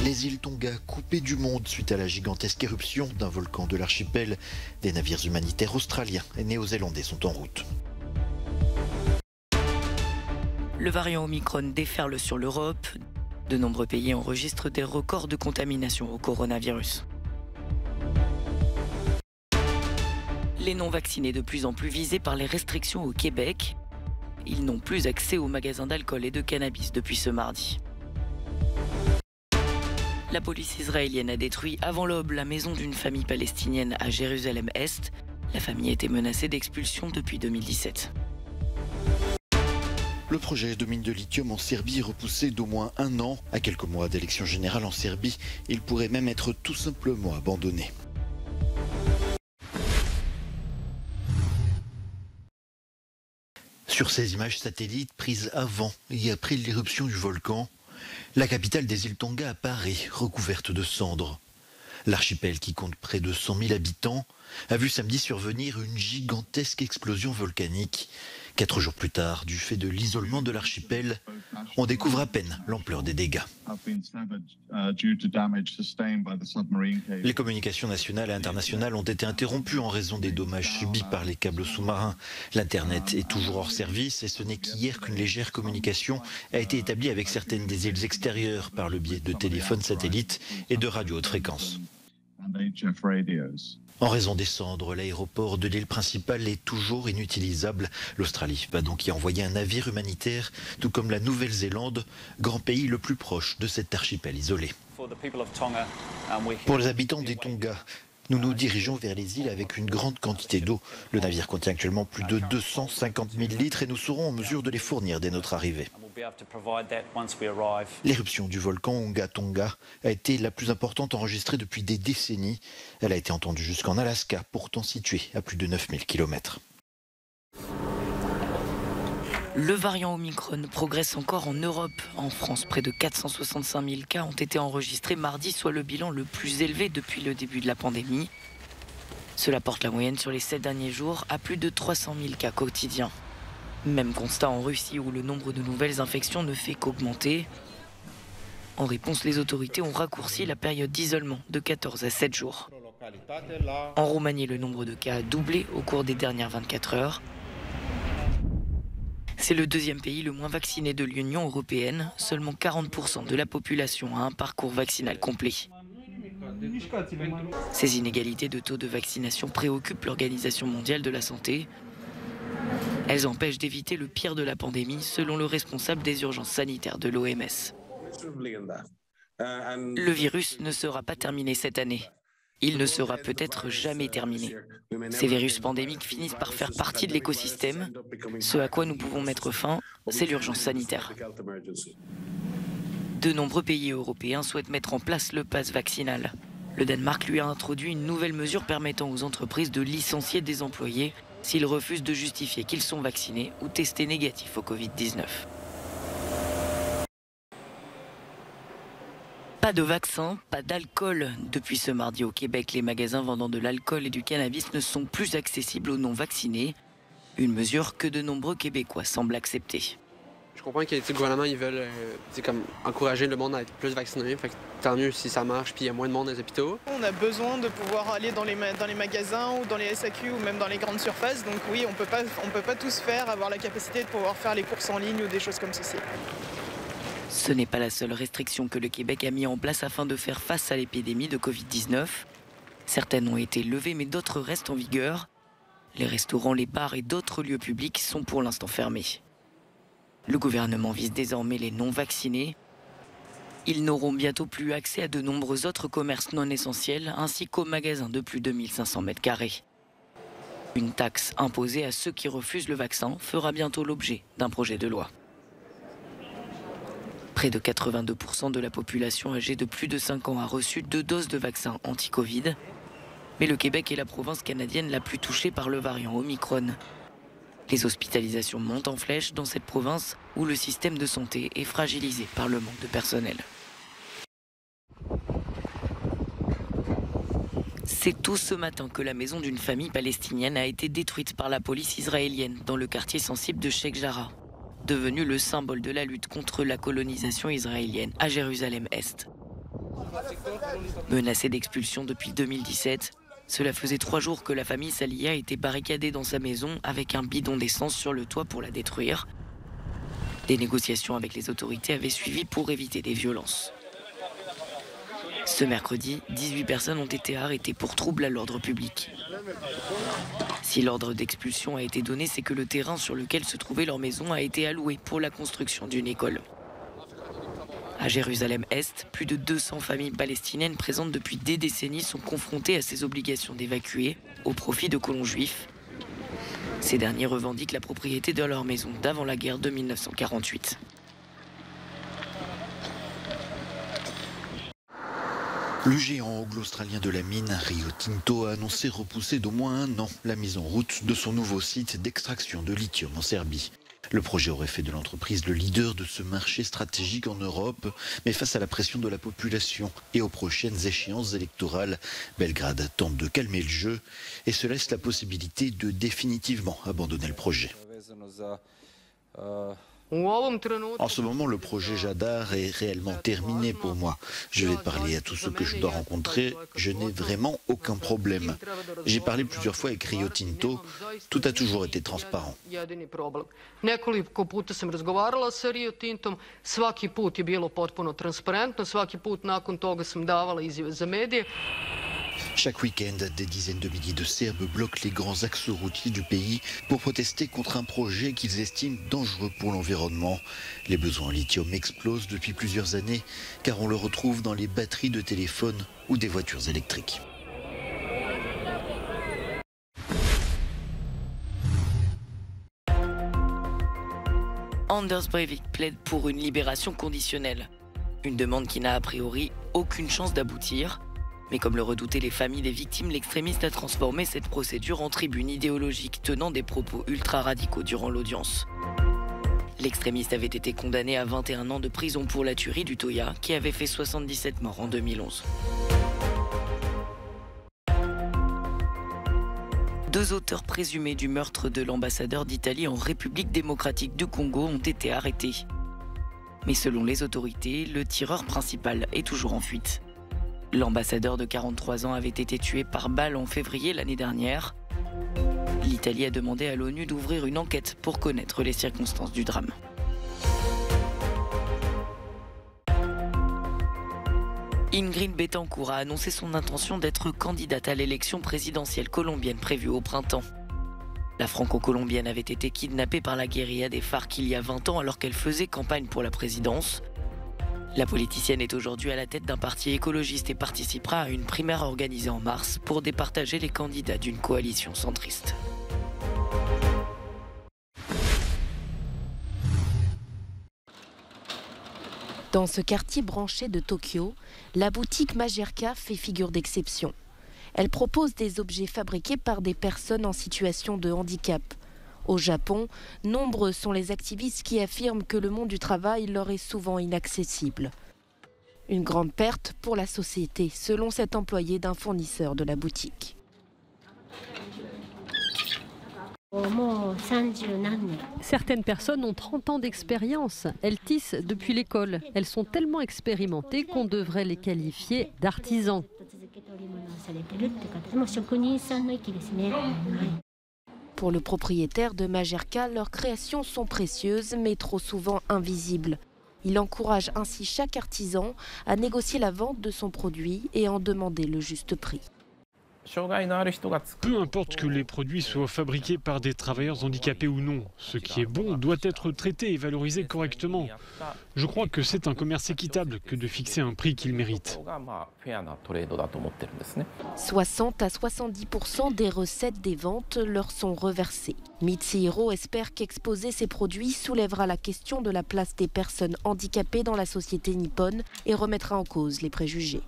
Les îles Tonga coupées du monde suite à la gigantesque éruption d'un volcan de l'archipel. Des navires humanitaires australiens et néo-zélandais sont en route. Le variant Omicron déferle sur l'Europe. De nombreux pays enregistrent des records de contamination au coronavirus. Les non-vaccinés de plus en plus visés par les restrictions au Québec. Ils n'ont plus accès aux magasins d'alcool et de cannabis depuis ce mardi. La police israélienne a détruit avant l'aube la maison d'une famille palestinienne à Jérusalem-Est. La famille était menacée d'expulsion depuis 2017. Le projet de mine de lithium en Serbie est repoussé d'au moins 1 an. À quelques mois d'élections générales en Serbie, il pourrait même être tout simplement abandonné. Sur ces images satellites prises avant et après l'éruption du volcan, la capitale des îles Tonga apparaît recouverte de cendres. L'archipel, qui compte près de 100 000 habitants, a vu samedi survenir une gigantesque explosion volcanique. 4 jours plus tard, du fait de l'isolement de l'archipel, on découvre à peine l'ampleur des dégâts. Les communications nationales et internationales ont été interrompues en raison des dommages subis par les câbles sous-marins. L'Internet est toujours hors service et ce n'est qu'hier qu'une légère communication a été établie avec certaines des îles extérieures par le biais de téléphones satellites et de radios haute fréquence. En raison des cendres, l'aéroport de l'île principale est toujours inutilisable. L'Australie va donc y envoyer un navire humanitaire, tout comme la Nouvelle-Zélande, grand pays le plus proche de cet archipel isolé. Pour les habitants des Tonga, nous nous dirigeons vers les îles avec une grande quantité d'eau. Le navire contient actuellement plus de 250 000 litres et nous serons en mesure de les fournir dès notre arrivée. L'éruption du volcan Onga Tonga a été la plus importante enregistrée depuis des décennies. Elle a été entendue jusqu'en Alaska, pourtant située à plus de 9000 km. Le variant Omicron progresse encore en Europe. En France, près de 465 000 cas ont été enregistrés mardi, soit le bilan le plus élevé depuis le début de la pandémie. Cela porte la moyenne sur les 7 derniers jours à plus de 300 000 cas quotidiens. Même constat en Russie où le nombre de nouvelles infections ne fait qu'augmenter. En réponse, les autorités ont raccourci la période d'isolement de 14 à 7 jours. En Roumanie, le nombre de cas a doublé au cours des dernières 24 heures. C'est le deuxième pays le moins vacciné de l'Union européenne. Seulement 40% de la population a un parcours vaccinal complet. Ces inégalités de taux de vaccination préoccupent l'Organisation mondiale de la santé. Elles empêchent d'éviter le pire de la pandémie, selon le responsable des urgences sanitaires de l'OMS. Le virus ne sera pas terminé cette année. Il ne sera peut-être jamais terminé. Ces virus pandémiques finissent par faire partie de l'écosystème. Ce à quoi nous pouvons mettre fin, c'est l'urgence sanitaire. De nombreux pays européens souhaitent mettre en place le pass vaccinal. Le Danemark lui a introduit une nouvelle mesure permettant aux entreprises de licencier des employés s'ils refusent de justifier qu'ils sont vaccinés ou testés négatifs au Covid-19. Pas de vaccin, pas d'alcool. Depuis ce mardi au Québec, les magasins vendant de l'alcool et du cannabis ne sont plus accessibles aux non-vaccinés. Une mesure que de nombreux Québécois semblent accepter. Je comprends que le gouvernement ils veulent encourager le monde à être plus vacciné. Fait que tant mieux si ça marche puis il y a moins de monde dans les hôpitaux. On a besoin de pouvoir aller dans les magasins ou dans les SAQ ou même dans les grandes surfaces. Donc oui, on peut pas tous avoir la capacité de pouvoir faire les courses en ligne ou des choses comme ceci. Ce n'est pas la seule restriction que le Québec a mis en place afin de faire face à l'épidémie de Covid-19. Certaines ont été levées mais d'autres restent en vigueur. Les restaurants, les bars et d'autres lieux publics sont pour l'instant fermés. Le gouvernement vise désormais les non-vaccinés. Ils n'auront bientôt plus accès à de nombreux autres commerces non essentiels ainsi qu'aux magasins de plus de 1500 m². Une taxe imposée à ceux qui refusent le vaccin fera bientôt l'objet d'un projet de loi. Près de 82% de la population âgée de plus de 5 ans a reçu 2 doses de vaccin anti-Covid. Mais le Québec est la province canadienne la plus touchée par le variant Omicron. Les hospitalisations montent en flèche dans cette province où le système de santé est fragilisé par le manque de personnel. C'est tôt ce matin que la maison d'une famille palestinienne a été détruite par la police israélienne dans le quartier sensible de Sheikh Jarrah, devenu le symbole de la lutte contre la colonisation israélienne à Jérusalem-Est. Menacée d'expulsion depuis 2017, cela faisait 3 jours que la famille Salia était barricadée dans sa maison avec un bidon d'essence sur le toit pour la détruire. Des négociations avec les autorités avaient suivi pour éviter des violences. Ce mercredi, 18 personnes ont été arrêtées pour trouble à l'ordre public. Si l'ordre d'expulsion a été donné, c'est que le terrain sur lequel se trouvait leur maison a été alloué pour la construction d'une école. À Jérusalem-Est, plus de 200 familles palestiniennes présentes depuis des décennies sont confrontées à ces obligations d'évacuer au profit de colons juifs. Ces derniers revendiquent la propriété de leur maison d'avant la guerre de 1948. Le géant anglo-australien de la mine, Rio Tinto, a annoncé repousser d'au moins 1 an la mise en route de son nouveau site d'extraction de lithium en Serbie. Le projet aurait fait de l'entreprise le leader de ce marché stratégique en Europe, mais face à la pression de la population et aux prochaines échéances électorales, Belgrade tente de calmer le jeu et se laisse la possibilité de définitivement abandonner le projet. En ce moment, le projet Jadar est réellement terminé pour moi. Je vais parler à tous ceux que je dois rencontrer. Je n'ai vraiment aucun problème. J'ai parlé plusieurs fois avec Rio Tinto. Tout a toujours été transparent. Nekoliko puta sam razgovarala sa Rio Tintom, svaki put je bilo potpuno transparentno, svaki put nakon toga sam davala izjave za medije. Chaque week-end, des dizaines de milliers de Serbes bloquent les grands axes routiers du pays pour protester contre un projet qu'ils estiment dangereux pour l'environnement. Les besoins en lithium explosent depuis plusieurs années car on le retrouve dans les batteries de téléphones ou des voitures électriques. Anders Breivik plaide pour une libération conditionnelle. Une demande qui n'a a priori aucune chance d'aboutir. Mais comme le redoutaient les familles des victimes, l'extrémiste a transformé cette procédure en tribune idéologique tenant des propos ultra-radicaux durant l'audience. L'extrémiste avait été condamné à 21 ans de prison pour la tuerie du Toya, qui avait fait 77 morts en 2011. 2 auteurs présumés du meurtre de l'ambassadeur d'Italie en République démocratique du Congo ont été arrêtés. Mais selon les autorités, le tireur principal est toujours en fuite. L'ambassadeur de 43 ans avait été tué par balle en février l'année dernière. L'Italie a demandé à l'ONU d'ouvrir une enquête pour connaître les circonstances du drame. Ingrid Betancourt a annoncé son intention d'être candidate à l'élection présidentielle colombienne prévue au printemps. La franco-colombienne avait été kidnappée par la guérilla des FARC il y a 20 ans alors qu'elle faisait campagne pour la présidence. La politicienne est aujourd'hui à la tête d'un parti écologiste et participera à une primaire organisée en mars pour départager les candidats d'une coalition centriste. Dans ce quartier branché de Tokyo, la boutique Majerka fait figure d'exception. Elle propose des objets fabriqués par des personnes en situation de handicap. Au Japon, nombreux sont les activistes qui affirment que le monde du travail leur est souvent inaccessible. Une grande perte pour la société, selon cet employé d'un fournisseur de la boutique. Certaines personnes ont 30 ans d'expérience. Elles tissent depuis l'école. Elles sont tellement expérimentées qu'on devrait les qualifier d'artisans. Pour le propriétaire de Majerka, leurs créations sont précieuses mais trop souvent invisibles. Il encourage ainsi chaque artisan à négocier la vente de son produit et en demander le juste prix. Peu importe que les produits soient fabriqués par des travailleurs handicapés ou non, ce qui est bon doit être traité et valorisé correctement. Je crois que c'est un commerce équitable que de fixer un prix qu'il mérite. 60 à 70% des recettes des ventes leur sont reversées. Mitsuhiro espère qu'exposer ces produits soulèvera la question de la place des personnes handicapées dans la société nippone et remettra en cause les préjugés.